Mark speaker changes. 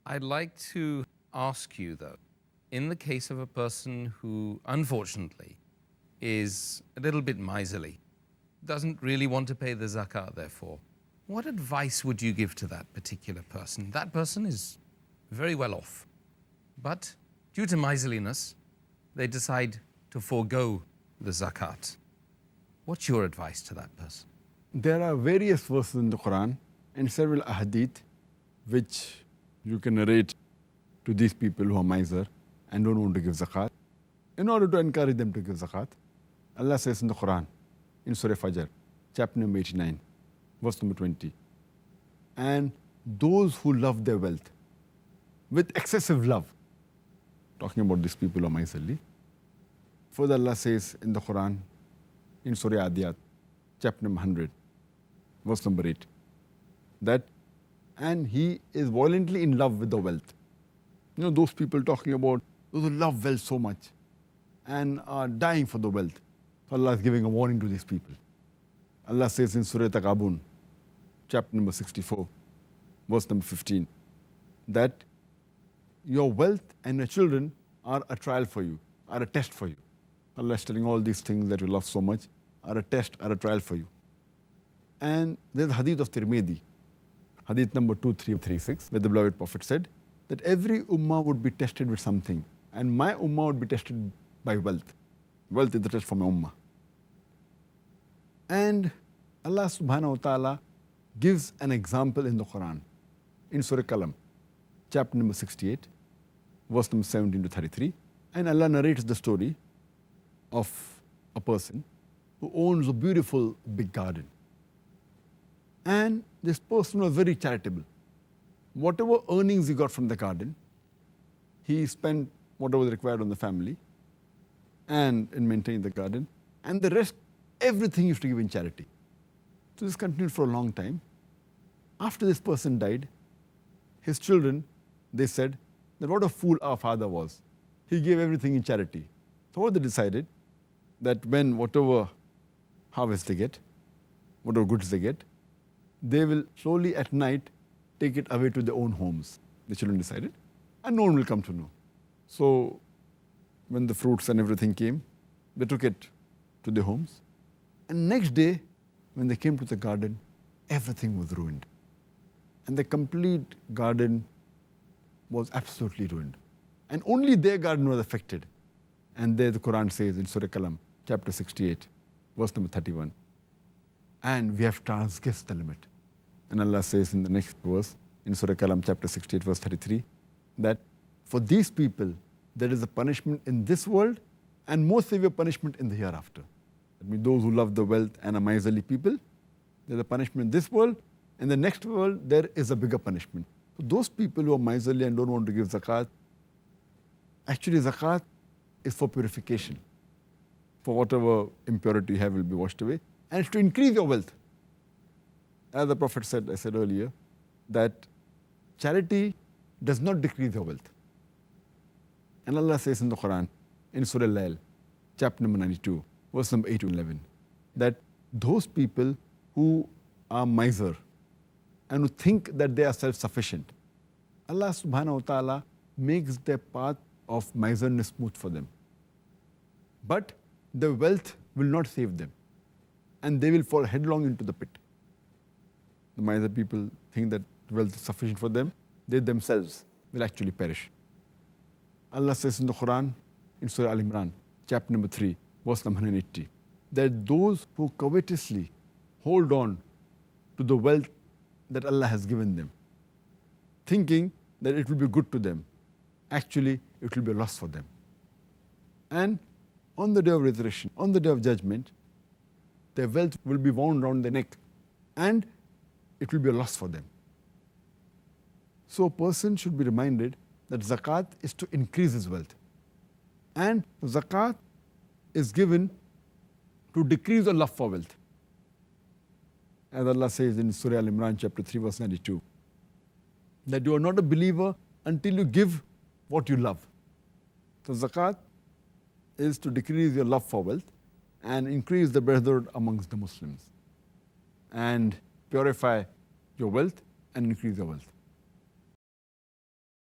Speaker 1: I'd like to ask you, though, in the case of a person who, unfortunately, is a little bit miserly, doesn't really want to pay the zakat, therefore, what advice would you give to that particular person? That person is very well off, but due to miserliness, they decide to forego the zakat. What's your advice to that person?
Speaker 2: There are various verses in the Qur'an and several Ahadith which you can narrate to these people who are miser and don't want to give zakat in order to encourage them to give zakat. Allah says in the Qur'an, in Surah Fajr, chapter number 89, verse number 20, and those who love their wealth with excessive love, talking about these people who are miserly. Further, Allah says in the Quran, in Surah Aadiyaat, chapter number 100, verse number 8, that, and he is violently in love with the wealth. You know, those people talking about those who love wealth so much and are dying for the wealth. So Allah is giving a warning to these people. Allah says in Surah Taghabun, chapter number 64, verse number 15, that your wealth and your children are a trial for you, are a test for you. Allah is telling all these things that you love so much are a test, are a trial for you. And there's Hadith of Tirmidhi, Hadith number 2336, where the beloved Prophet said that every ummah would be tested with something, and my ummah would be tested by wealth. Wealth is the test for my ummah. And Allah subhanahu wa ta'ala gives an example in the Quran, in Surah Qalam, chapter number 68, verse number 17 to 33. And Allah narrates the story of a person who owns a beautiful big garden. And this person was very charitable. Whatever earnings he got from the garden, he spent whatever was required on the family and in maintaining the garden. And the rest, everything he used to give in charity. So this continued for a long time. After this person died, his children, they said that what a fool our father was. He gave everything in charity. So what they decided, that when whatever harvest they get, whatever goods they get, they will slowly at night take it away to their own homes. The children decided, and no one will come to know. So when the fruits and everything came, they took it to their homes. And next day, when they came to the garden, everything was ruined. And the complete garden was absolutely ruined. And only their garden was affected. And there the Quran says in Surah Qalam, chapter 68, verse number 31, and we have transgressed the limit. And Allah says in the next verse, in Surah Qalam, chapter 68, verse 33, that for these people, there is a punishment in this world and more severe punishment in the hereafter. That means those who love the wealth and are miserly people, there's a punishment in this world. In the next world, there is a bigger punishment. So those people who are miserly and don't want to give zakat, actually zakat is for purification. For whatever impurity you have will be washed away. And it's to increase your wealth. As the Prophet said, I said earlier, that charity does not decrease your wealth. And Allah says in the Quran, in Surah Al-Layl, chapter number 92, verse number 8 to 11, that those people who are miser and who think that they are self-sufficient, Allah subhanahu wa ta'ala makes their path of miserness smooth for them. But the wealth will not save them, and they will fall headlong into the pit. The miser people think that wealth is sufficient for them. They themselves will actually perish. Allah says in the Quran, in Surah Al-Imran, chapter number 3, verse number 180, that those who covetously hold on to the wealth that Allah has given them, thinking that it will be good to them, actually it will be a loss for them. And on the day of resurrection, on the day of judgment, their wealth will be wound around their neck and it will be a loss for them. So a person should be reminded that zakat is to increase his wealth. And zakat is given to decrease your love for wealth. As Allah says in Surah Al-Imran, chapter 3, verse 92, that you are not a believer until you give what you love. So zakat is to decrease your love for wealth and increase the brotherhood amongst the Muslims and purify your wealth and increase your wealth.